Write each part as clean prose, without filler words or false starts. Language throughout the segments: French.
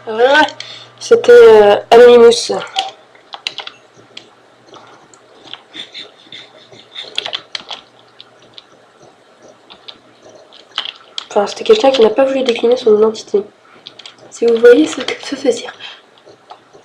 Voilà. C'était Anonymous. Enfin, c'était quelqu'un qui n'a pas voulu décliner son identité. Si vous voyez ce que ça veut dire.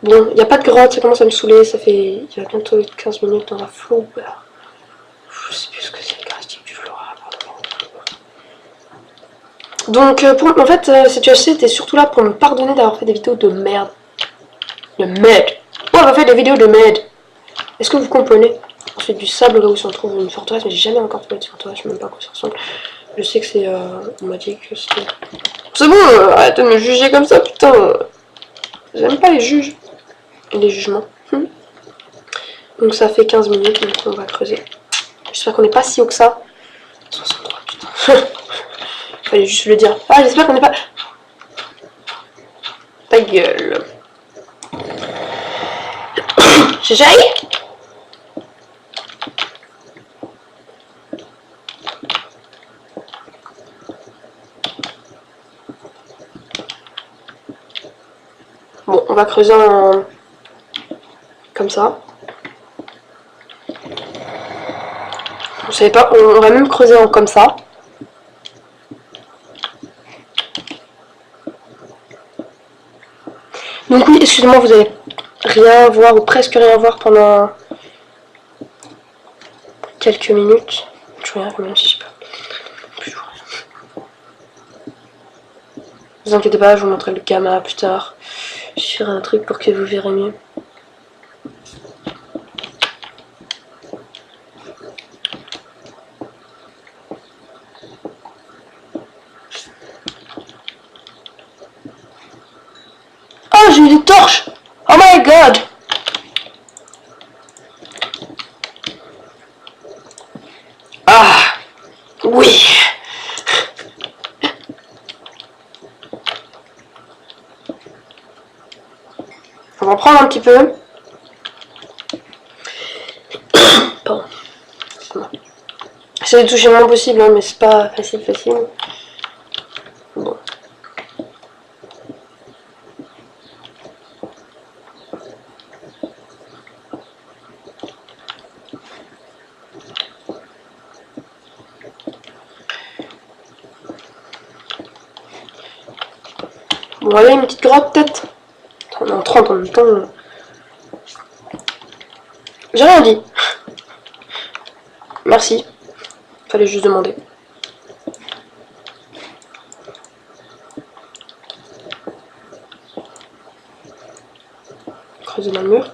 Bon, il n'y a pas de grotte, ça commence à me saouler, ça fait... Il y a bientôt 15 minutes dans la flow. Je sais plus ce que c'est le caractère du flora. Donc, en fait, cette UHC était surtout là pour me pardonner d'avoir fait des vidéos de merde. De merde. On va faire des vidéos de merde. Est-ce que vous comprenez? Ensuite du sable là où se trouve une forteresse, mais j'ai jamais encore trouvé de forteresse, je sais même pas à quoi ça ressemble. Je sais que c'est... on m'a dit que c'était... C'est bon, arrêtez de me juger comme ça, putain. J'aime pas les juges. Et les jugements. Donc ça fait 15 minutes, donc on va creuser. J'espère qu'on n'est pas si haut que ça. 63, putain. Fallait juste le dire. Ah, j'espère qu'on n'est pas... Ta gueule. J'aille. Bon, on va creuser en... comme ça. Vous savez pas, on va même creuser en comme ça. Donc oui, excusez-moi, vous allez rien voir ou presque rien voir pendant quelques minutes. Je regarde même si je sais pas. Ne vous inquiétez pas, je vous montrerai le gamma plus tard. Je ferai un truc pour que vous verrez mieux. Oh, j'ai eu des torches! Oh my god! Ah! Oui! On va en prendre un petit peu. Pardon. J'essaie de toucher le moins possible, hein, mais c'est pas facile. Bon. Bon, allez, une petite grotte, peut-être. On est en 30 en même temps. J'ai rien dit. Merci. Fallait juste demander. Creuser dans le mur.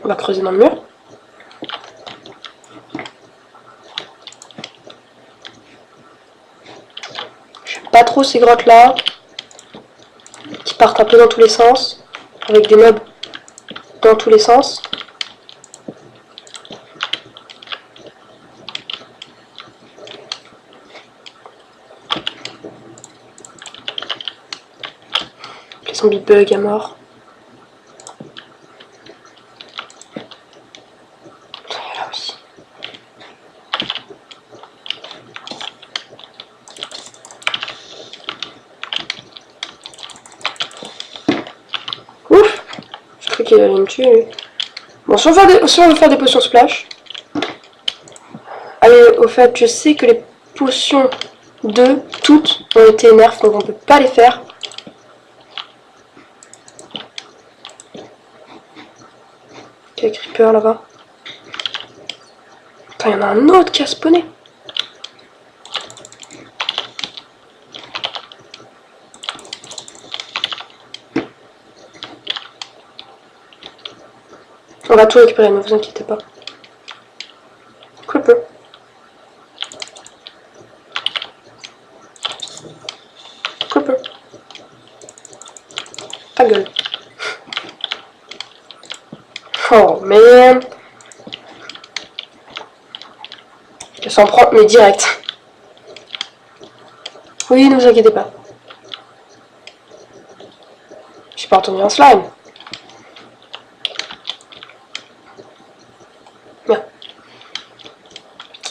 On va creuser dans le mur. J'aime pas trop ces grottes là. Qui partent un peu dans tous les sens. Avec des mobs dans tous les sens. Les zombies bug à mort. Là aussi. Ouf! Je croyais qu'il allait me tuer. Bon, si on veut faire des potions splash. Allez, au fait, je sais que les potions de toutes ont été nerfs, donc on peut pas les faire. Il y a Creeper là-bas. Attends, il y en a un autre qui a spawné. On va tout récupérer, ne vous inquiétez pas. Creeper. Creeper. Ta gueule. Oh man. Elle s'en prend, mais direct. Oui, ne vous inquiétez pas. Je suis pas retourné en slime. Bien.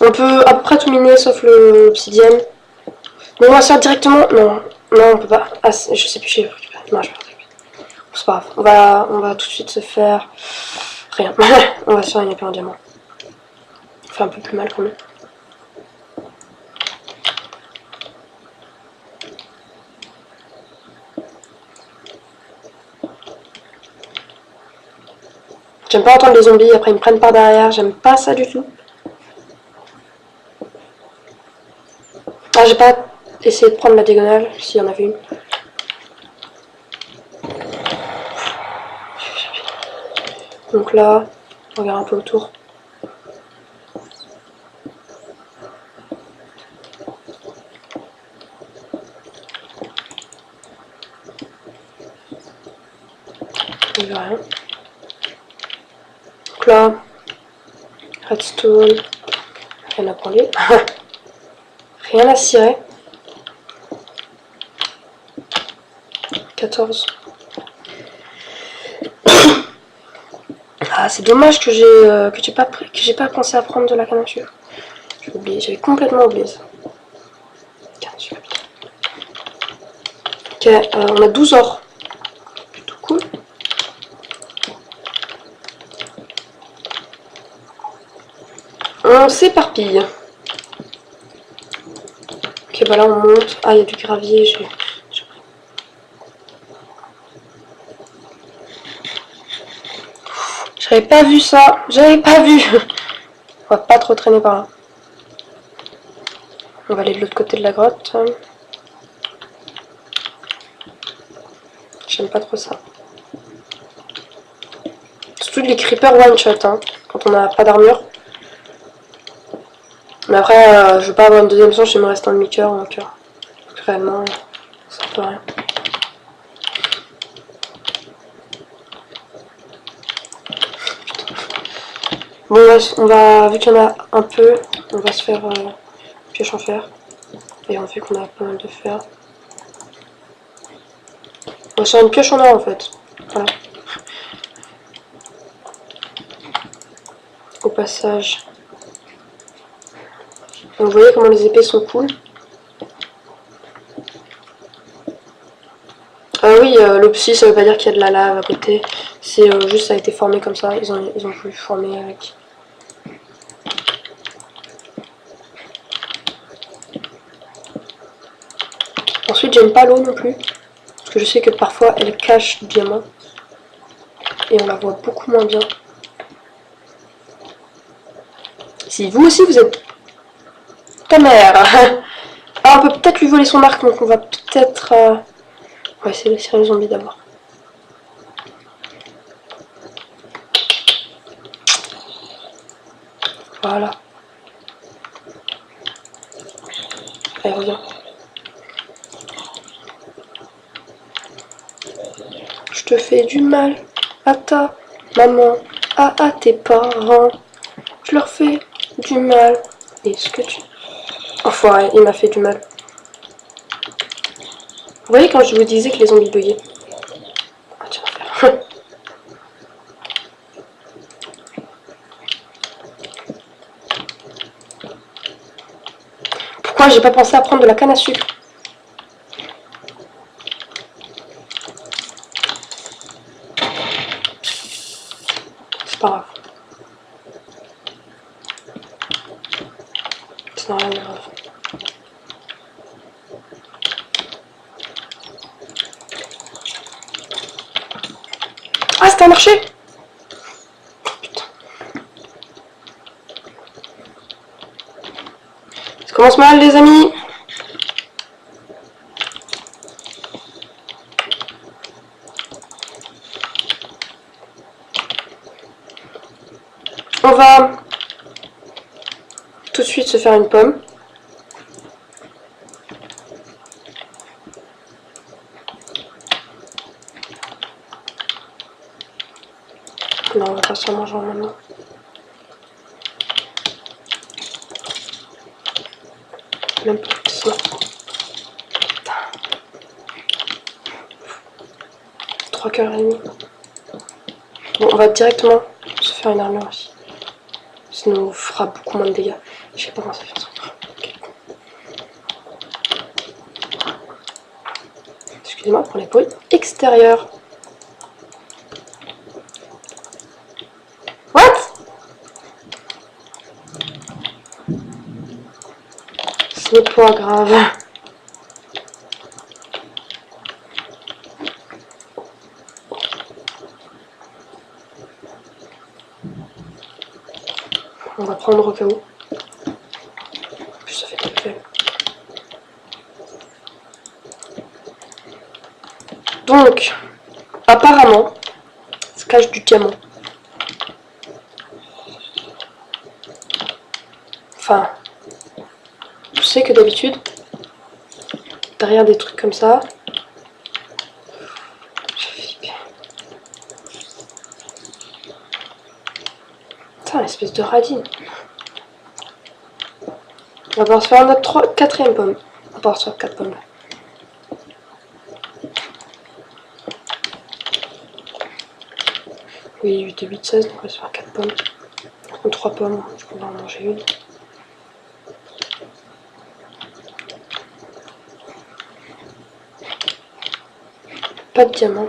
On On peut à peu près tout miner sauf le obsidienne. Mais on va se faire directement. Non, non, on peut pas. Ah, je sais plus, j'ai récupéré. Non, je vais récupérer. C'est pas grave. On va tout de suite se faire. Rien. On va se faire une épée en diamant. Ça fait un peu plus mal quand même. J'aime pas entendre les zombies, après ils me prennent par derrière, j'aime pas ça du tout. Ah, j'ai pas essayé de prendre la diagonale, s'il y en avait une. Donc là, on regarde un peu autour. Il n'y a rien. Donc là, redstone, rien à prendre. Rien à cirer. 14. Ah, c'est dommage que j'ai pas pensé à prendre de la canne à sucre. J'ai oublié, j'avais complètement oublié ça. Canne à sucre. Ok, on a 12 or. Plutôt cool. On s'éparpille. Ok, bah là on monte. Ah, il y a du gravier. J'avais pas vu ça. J'avais pas vu. On va pas trop traîner par là. On va aller de l'autre côté de la grotte. J'aime pas trop ça. Surtout les creepers one shot, hein, quand on n'a pas d'armure. Mais après, je veux pas avoir une deuxième chance, il me reste un demi-cœur ou un cœur. Donc réellement, ça peut rien. Bon, on va, vu qu'il y en a un peu, on va se faire pioche en fer. Et on fait qu'on a pas mal de fer. On va se faire une pioche en or en fait. Voilà. Au passage. Vous voyez comment les épées sont cool. Oui, l'opsie, ça veut pas dire qu'il y a de la lave à côté. C'est juste ça a été formé comme ça. Ils ont voulu former avec. Ensuite, j'aime pas l'eau non plus. Parce que je sais que parfois elle cache du diamant. Et on la voit beaucoup moins bien. Si vous aussi vous êtes ta mère. Ah, on peut peut-être lui voler son arc, donc on va peut-être. On va essayer de tirer les zombies d'abord. Voilà. Allez, reviens. Je te fais du mal à ta maman, à tes parents. Je leur fais du mal. Est-ce que tu... Enfoiré, il m'a fait du mal. Vous voyez quand je vous disais que les zombies buggaient? Ah, tu vas faire. Pourquoi j'ai pas pensé à prendre de la canne à sucre? C'est pas grave. C'est rien de grave. Ah, c'était un marché! Putain. Ça commence mal, les amis! On va tout de suite se faire une pomme. Non, on va pas se manger maintenant. Même pas ça. 3 cœurs et demi. Bon, on va directement se faire une armure aussi. Ça nous fera beaucoup moins de dégâts. Je sais pas comment ça fait ça. Okay. Excusez-moi pour les bruits extérieurs. What? Ce n'est pas grave. On va prendre au cas où. Puis ça fait tout fait. Donc, apparemment, se cache du diamant. Enfin, je sais que d'habitude, derrière des trucs comme ça, putain, espèce de radine. On va pouvoir se faire notre quatrième pomme. On va pouvoir se faire 4 pommes là. Oui, 8 et 8, 16, donc on va se faire 4 pommes. Ou 3 pommes, je peux en manger une. Pas de diamant.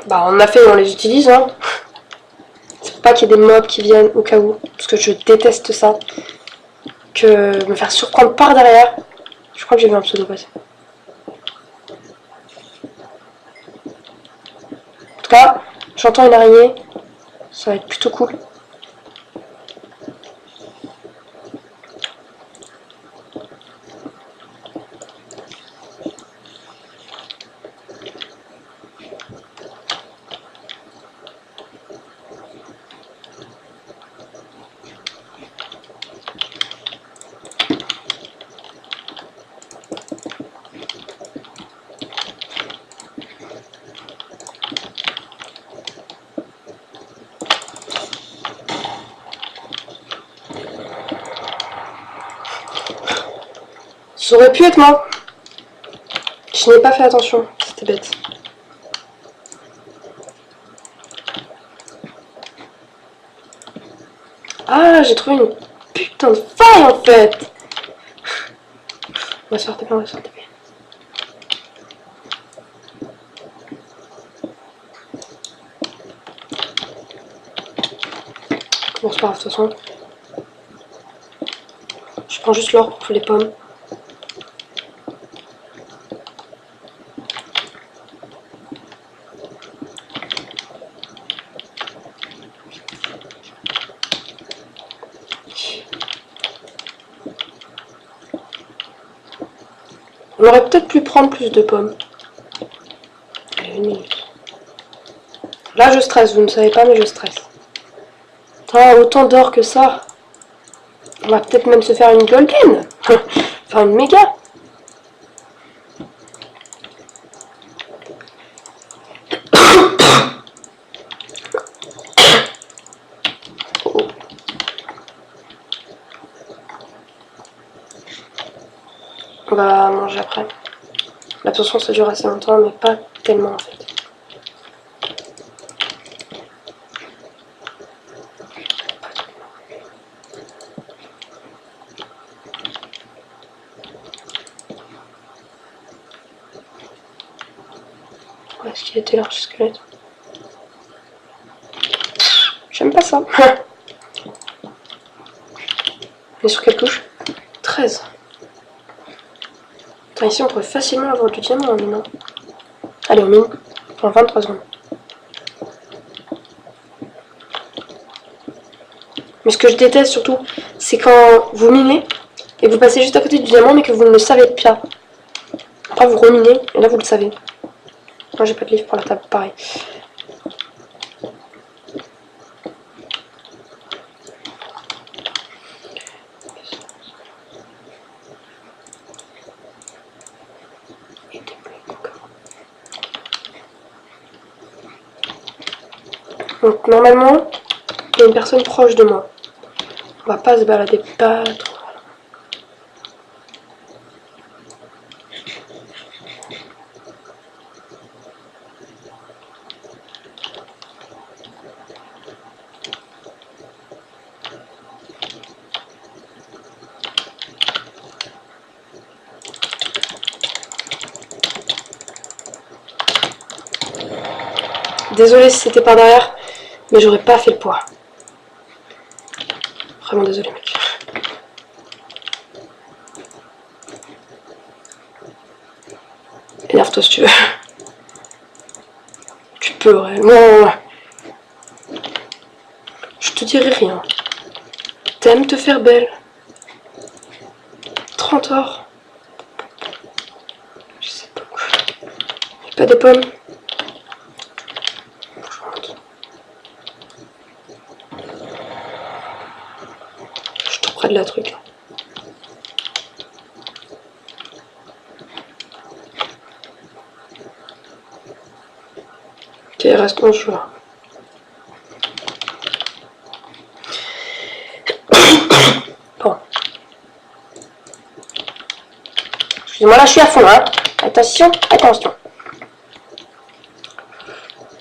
Bah on a fait, on les utilise hein. C'est pour pas qu'il y ait des mobs qui viennent au cas où. Parce que je déteste ça. Que me faire surprendre par derrière. Je crois que j'ai vu un pseudo passer. En tout cas, j'entends une araignée. Ça va être plutôt cool. Ça aurait pu être moi. Je n'ai pas fait attention. C'était bête. Ah, j'ai trouvé une putain de faille en fait. On va se faire taper, on va se faire taper. Bon, c'est pas grave, de toute façon. Je prends juste l'or pour les pommes. On aurait peut-être pu prendre plus de pommes. Allez, 1 minute. Là, je stresse, vous ne savez pas, mais je stresse. Ah, autant d'or que ça. On va peut-être même se faire une golden. Enfin, une méga. Oh. On va manger après. L'absorption, ça dure assez longtemps, mais pas tellement en fait. qu'il était l'archi-squelette. J'aime pas ça. On est sur quelle touche? 13. Putain, ici on pourrait facilement avoir du diamant en mine. Allez, on mine. En 23 secondes. Mais ce que je déteste surtout, c'est quand vous minez et vous passez juste à côté du diamant mais que vous ne le savez pas. Après vous reminez et là vous le savez. Moi j'ai pas de livre pour la table, pareil. Donc normalement, il y a une personne proche de moi. On va pas se balader pas trop. Désolée si c'était par derrière, mais j'aurais pas fait le poids. Vraiment désolée mec. Énerve-toi si tu veux. Tu peux réellement. Je te dirai rien. T'aimes te faire belle. 30 or. Je sais pas. Y'a pas des pommes. Je suis trop près de la truc. Ok, reste 11 joueurs. Bon. Excusez-moi, là je suis à fond, hein. Attention, attention.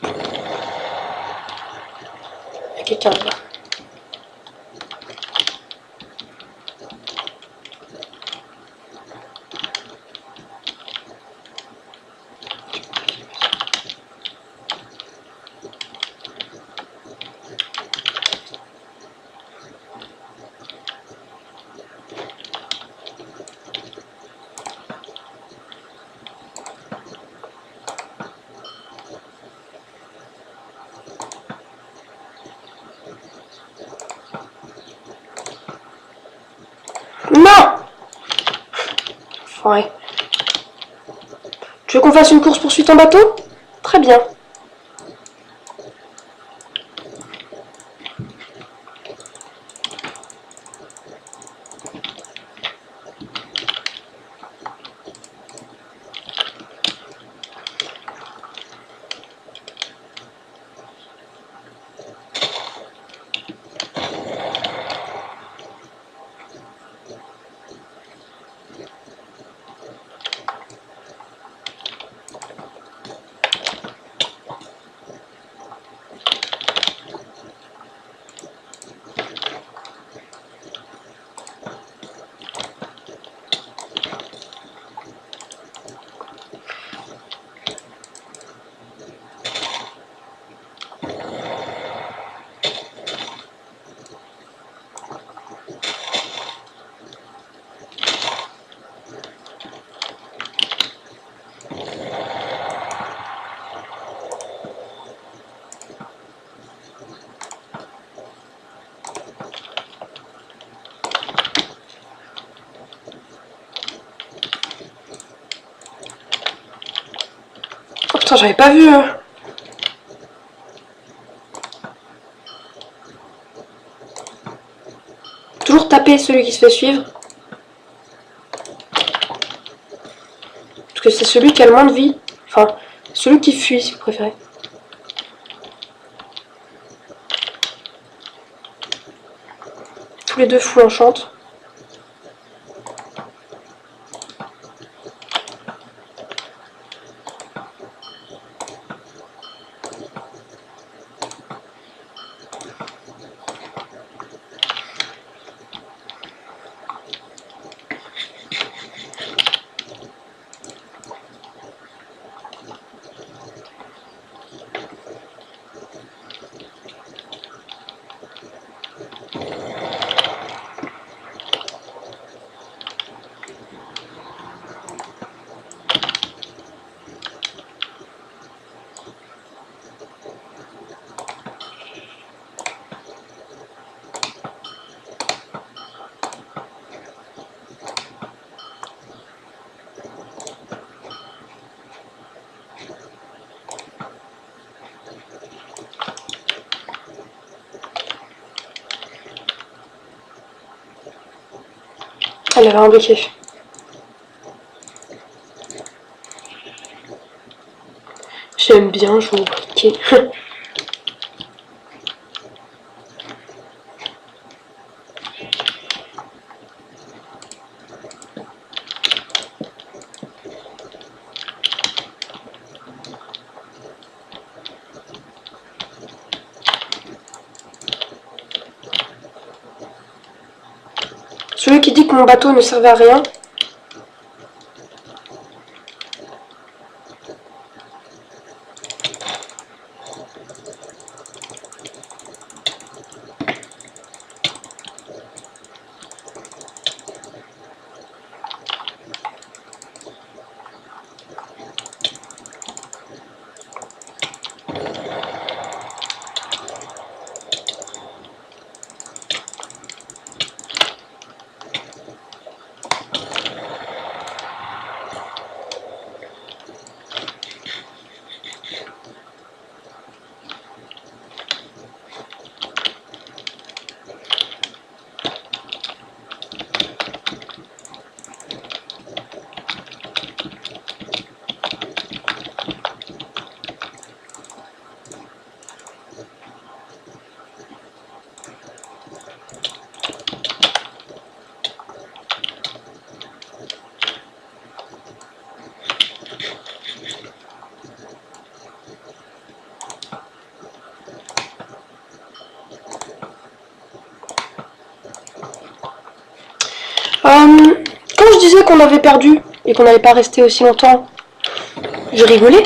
Il y a quelqu'un là-bas. Non! Ouais. Tu veux qu'on fasse une course-poursuite en bateau? Très bien. Oh putain, j'avais pas vu. Toujours taper celui qui se fait suivre. Parce que c'est celui qui a le moins de vie. Enfin, celui qui fuit si vous préférez. Tous les deux full enchantent. Elle avait un briquet. J'aime bien jouer au briquet. Celui qui dit que mon bateau ne servait à rien. Quand je disais qu'on avait perdu et qu'on n'allait pas rester aussi longtemps, je rigolais.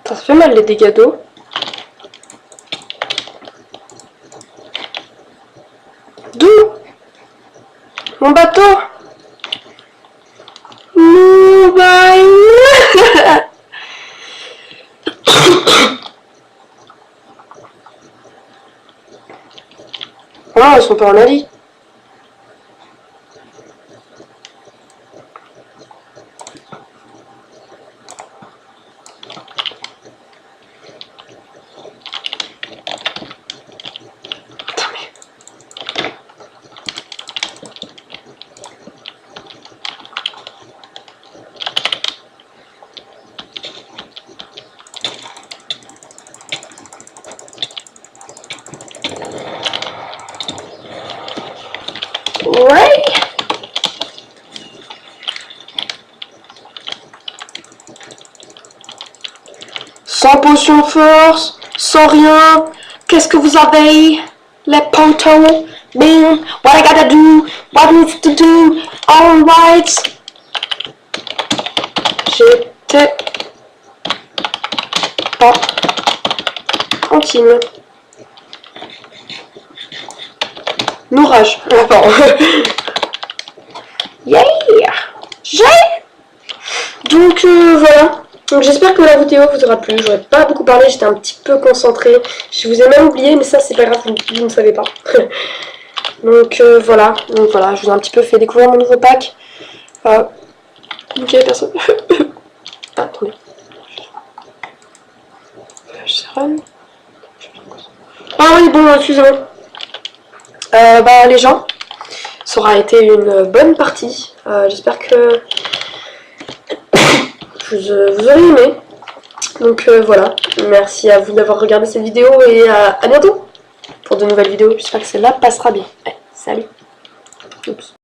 Ça fait mal les dégâts d'eau. D'où mon bateau? Mon bateau. Oh, ils sont pas en Ali. Ouais. Sans potion force, sans rien. Qu'est-ce que vous avez? Les potos. Man, what I gotta do? What needs to do? Alright. J'étais pas tranquille. L'orage. Pardon. Yeah. Donc voilà. Donc j'espère que la vidéo vous aura plu. J'aurais pas beaucoup parlé, j'étais un petit peu concentrée. Je vous ai même oublié, mais ça c'est pas grave, vous ne savez pas. Donc voilà. Donc voilà, je vous ai un petit peu fait découvrir mon nouveau pack. Ok, personne. Attendez. Ah oui, bon, excusez-moi. Bah les gens, ça aura été une bonne partie. J'espère que vous aurez aimé. Donc voilà, merci à vous d'avoir regardé cette vidéo et à bientôt pour de nouvelles vidéos. J'espère que celle-là passera bien. Ouais, salut. Oups.